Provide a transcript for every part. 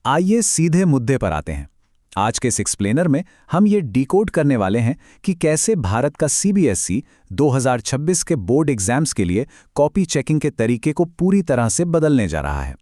आइए सीधे मुद्दे पर आते हैं। आज के इस एक्सप्लेनर में हम ये डिकोड करने वाले हैं कि कैसे भारत का सीबीएसई 2026 के बोर्ड एग्जाम्स के लिए कॉपी चेकिंग के तरीके को पूरी तरह से बदलने जा रहा है।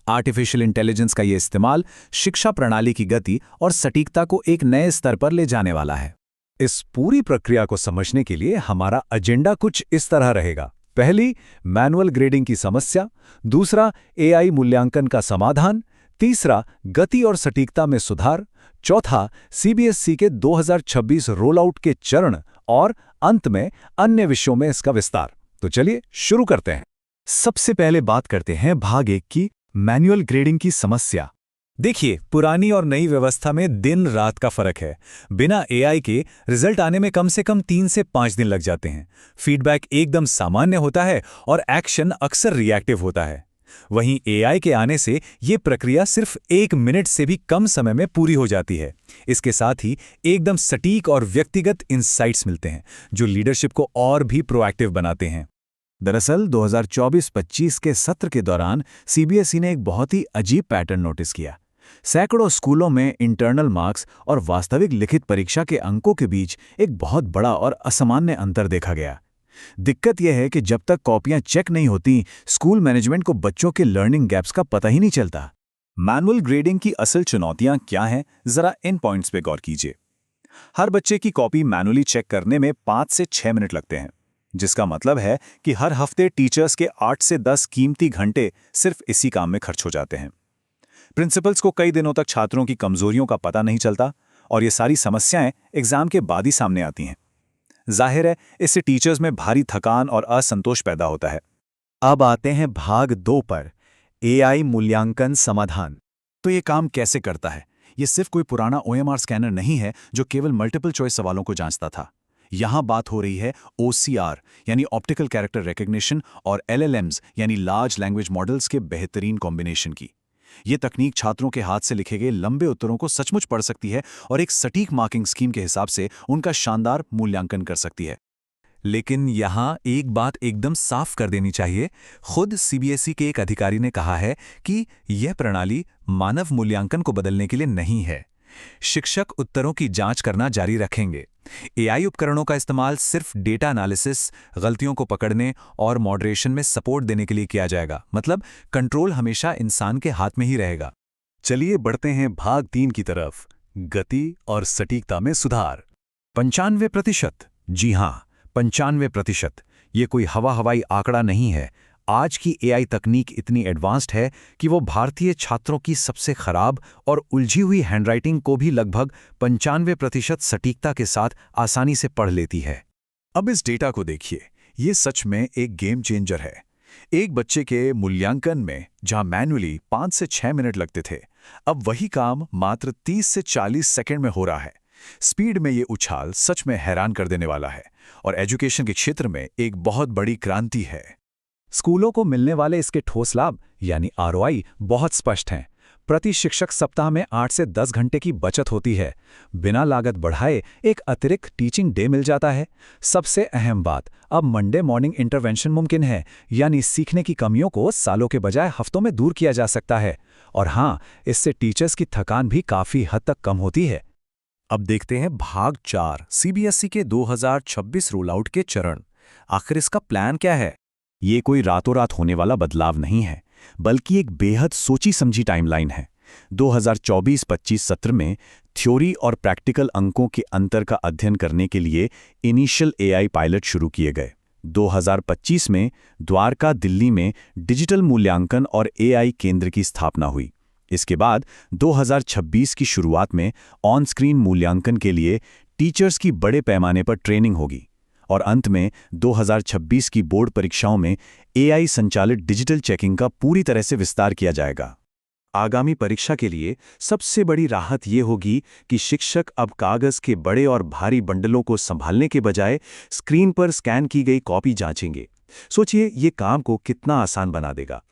आर्टिफिशियल इंटेलिजेंस का ये इस्तेमाल शिक्षा प्रणाली की गति और सटीकता को एक नए स्तर पर ले जाने वाला है। इस पूरी प्रक्रिया को समझने के लिए हमारा एजेंडा कुछ इस तरह रहेगा। पहली, मैनुअल ग्रेडिंग की समस्या। दूसरा, एआई मूल्यांकन का समाधान। तीसरा, गति और सटीकता में सुधार। चौथा, सीबीएसई के 2026 रोल आउट के चरण। और अंत में अन्य विषयों में इसका विस्तार। तो चलिए शुरू करते हैं। सबसे पहले बात करते हैं भाग 1 की, मैनुअल ग्रेडिंग की समस्या। देखिए, पुरानी और नई व्यवस्था में दिन रात का फर्क है। बिना एआई के रिजल्ट आने में कम से कम 3 से 5 दिन लग जाते हैं। फीडबैक एकदम सामान्य होता है और एक्शन अक्सर रिएक्टिव होता है। वहीं एआई के आने से ये प्रक्रिया सिर्फ 1 मिनट से भी कम समय में पूरी हो जाती है। इसके साथ ही एकदम सटीक और व्यक्तिगत इंसाइट्स मिलते हैं, जो लीडरशिप को और भी प्रोएक्टिव बनाते हैं। दरअसल 2024-25 के सत्र के दौरान सीबीएसई ने एक बहुत ही अजीब पैटर्न नोटिस किया। सैकड़ों स्कूलों में इंटरनल मार्क्स और वास्तविक लिखित परीक्षा के अंकों के बीच एक बहुत बड़ा और असामान्य अंतर देखा गया। दिक्कत यह है कि जब तक कॉपियां चेक नहीं होती, स्कूल मैनेजमेंट को बच्चों के लर्निंग गैप्स का पता ही नहीं चलता। मैनुअल ग्रेडिंग की असल चुनौतियां क्या हैं, जरा इन पॉइंट्स पे गौर कीजिए। हर बच्चे की कॉपी मैनुअली चेक करने में 5 से 6 मिनट लगते हैं, जिसका मतलब है कि हर हफ्ते टीचर्स के 8 से 10 कीमती घंटे सिर्फ इसी काम में खर्च हो जाते हैं। प्रिंसिपल्स को कई दिनों तक छात्रों की कमजोरियों का पता नहीं चलता और ये सारी समस्याएं एग्जाम के बाद ही सामने आती हैं। जाहिर है, इससे टीचर्स में भारी थकान और असंतोष पैदा होता है। अब आते हैं भाग 2 पर, एआई मूल्यांकन समाधान। तो ये काम कैसे करता है? ये सिर्फ कोई पुराना ओएमआर स्कैनर नहीं है जो केवल मल्टीपल चॉइस सवालों को जांचता था। यहां बात हो रही है ओसीआर यानी ऑप्टिकल कैरेक्टर रिकग्निशन और एलएलएम्स यानी लार्ज लैंग्वेज मॉडल्स के बेहतरीन कॉम्बिनेशन की। ये तकनीक छात्रों के हाथ से लिखे गए लंबे उत्तरों को सचमुच पढ़ सकती है और एक सटीक मार्किंग स्कीम के हिसाब से उनका शानदार मूल्यांकन कर सकती है। लेकिन यहाँ एक बात एकदम साफ कर देनी चाहिए। खुद सीबीएसई के एक अधिकारी ने कहा है कि यह प्रणाली मानव मूल्यांकन को बदलने के लिए नहीं है। शिक्षक उत्तरों की जांच करना जारी रखेंगे। एआई उपकरणों का इस्तेमाल सिर्फ डेटा एनालिसिस, गलतियों को पकड़ने और मॉडरेशन में सपोर्ट देने के लिए किया जाएगा। मतलब कंट्रोल हमेशा इंसान के हाथ में ही रहेगा। चलिए बढ़ते हैं भाग 3 की तरफ, गति और सटीकता में सुधार। 95%। जी हां, 95%। ये कोई हवाई आंकड़ा नहीं है। आज की एआई तकनीक इतनी एडवांस्ड है कि वो भारतीय छात्रों की सबसे खराब और उलझी हुई हैंडराइटिंग को भी लगभग 95% सटीकता के साथ आसानी से पढ़ लेती है। अब इस डेटा को देखिए, ये सच में एक गेम चेंजर है। एक बच्चे के मूल्यांकन में जहां मैन्युअली 5 से 6 मिनट लगते थे, अब वही काम मात्र 30 से 40 सेकंड में हो रहा है। स्पीड में ये उछाल सच में हैरान कर देने वाला है और एजुकेशन के क्षेत्र में एक बहुत बड़ी क्रांति है। स्कूलों को मिलने वाले इसके ठोस लाभ यानी आरओआई बहुत स्पष्ट हैं। प्रति शिक्षक सप्ताह में 8 से 10 घंटे की बचत होती है। बिना लागत बढ़ाए एक अतिरिक्त टीचिंग डे मिल जाता है। सबसे अहम बात, अब मंडे मॉर्निंग इंटरवेंशन मुमकिन है, यानी सीखने की कमियों को सालों के बजाय हफ्तों में दूर किया जा सकता है। और हाँ, इससे टीचर्स की थकान भी काफ़ी हद तक कम होती है। अब देखते हैं भाग 4, सीबीएसई के 2026 रोल आउट के चरण। आखिर इसका प्लान क्या है? ये कोई रातों रात होने वाला बदलाव नहीं है, बल्कि एक बेहद सोची समझी टाइमलाइन है। 2024-25 सत्र में थ्योरी और प्रैक्टिकल अंकों के अंतर का अध्ययन करने के लिए इनिशियल एआई पायलट शुरू किए गए। 2025 में द्वारका, दिल्ली में डिजिटल मूल्यांकन और एआई केंद्र की स्थापना हुई। इसके बाद 2026 की शुरुआत में ऑन स्क्रीन मूल्यांकन के लिए टीचर्स की बड़े पैमाने पर ट्रेनिंग होगी और अंत में 2026 की बोर्ड परीक्षाओं में एआई संचालित डिजिटल चेकिंग का पूरी तरह से विस्तार किया जाएगा। आगामी परीक्षा के लिए सबसे बड़ी राहत ये होगी कि शिक्षक अब कागज के बड़े और भारी बंडलों को संभालने के बजाय स्क्रीन पर स्कैन की गई कॉपी जांचेंगे। सोचिए, ये काम को कितना आसान बना देगा।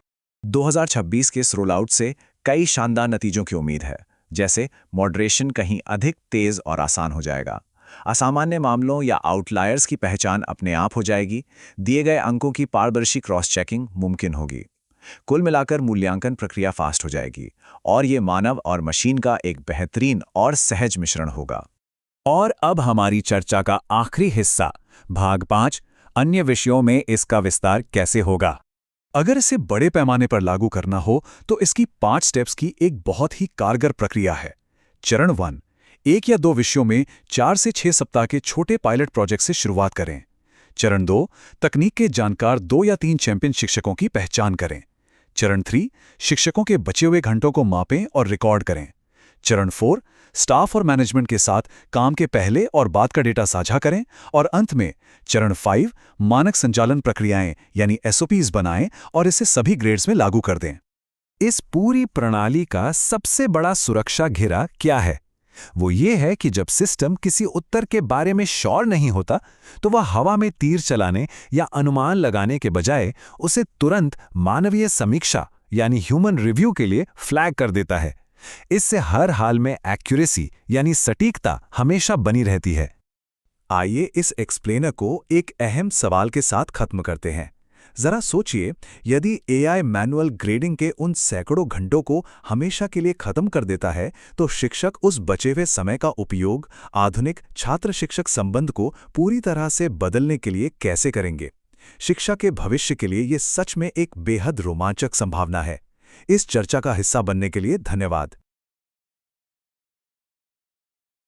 2026 के इस रोल आउट से कई शानदार नतीजों की उम्मीद है, जैसे मॉडरेशन कहीं अधिक तेज और आसान हो जाएगा। असामान्य मामलों या आउटलायर्स की पहचान अपने आप हो जाएगी। दिए गए अंकों की पारदर्शी क्रॉस चेकिंग मुमकिन होगी। कुल मिलाकर मूल्यांकन प्रक्रिया फास्ट हो जाएगी और ये मानव और मशीन का एक बेहतरीन और सहज मिश्रण होगा। और अब हमारी चर्चा का आखिरी हिस्सा, भाग 5, अन्य विषयों में इसका विस्तार कैसे होगा। अगर इसे बड़े पैमाने पर लागू करना हो तो इसकी 5 स्टेप्स की एक बहुत ही कारगर प्रक्रिया है। चरण 1, 1 या 2 विषयों में 4 से 6 सप्ताह के छोटे पायलट प्रोजेक्ट से शुरुआत करें। चरण 2, तकनीक के जानकार 2 या 3 चैंपियन शिक्षकों की पहचान करें। चरण 3, शिक्षकों के बचे हुए घंटों को मापें और रिकॉर्ड करें। चरण 4, स्टाफ और मैनेजमेंट के साथ काम के पहले और बाद का डेटा साझा करें। और अंत में चरण 5, मानक संचालन प्रक्रियाएं यानी SOPs बनाएं और इसे सभी ग्रेड्स में लागू कर दें। इस पूरी प्रणाली का सबसे बड़ा सुरक्षा घेरा क्या है? वो ये है कि जब सिस्टम किसी उत्तर के बारे में श्योर नहीं होता तो वह हवा में तीर चलाने या अनुमान लगाने के बजाय उसे तुरंत मानवीय समीक्षा यानी ह्यूमन रिव्यू के लिए फ्लैग कर देता है। इससे हर हाल में एक्यूरेसी यानी सटीकता हमेशा बनी रहती है। आइए इस एक्सप्लेनर को एक अहम सवाल के साथ खत्म करते हैं। जरा सोचिए, यदि AI मैनुअल ग्रेडिंग के उन सैकड़ों घंटों को हमेशा के लिए खत्म कर देता है तो शिक्षक उस बचे हुए समय का उपयोग आधुनिक छात्र शिक्षक संबंध को पूरी तरह से बदलने के लिए कैसे करेंगे? शिक्षा के भविष्य के लिए ये सच में एक बेहद रोमांचक संभावना है। इस चर्चा का हिस्सा बनने के लिए धन्यवाद।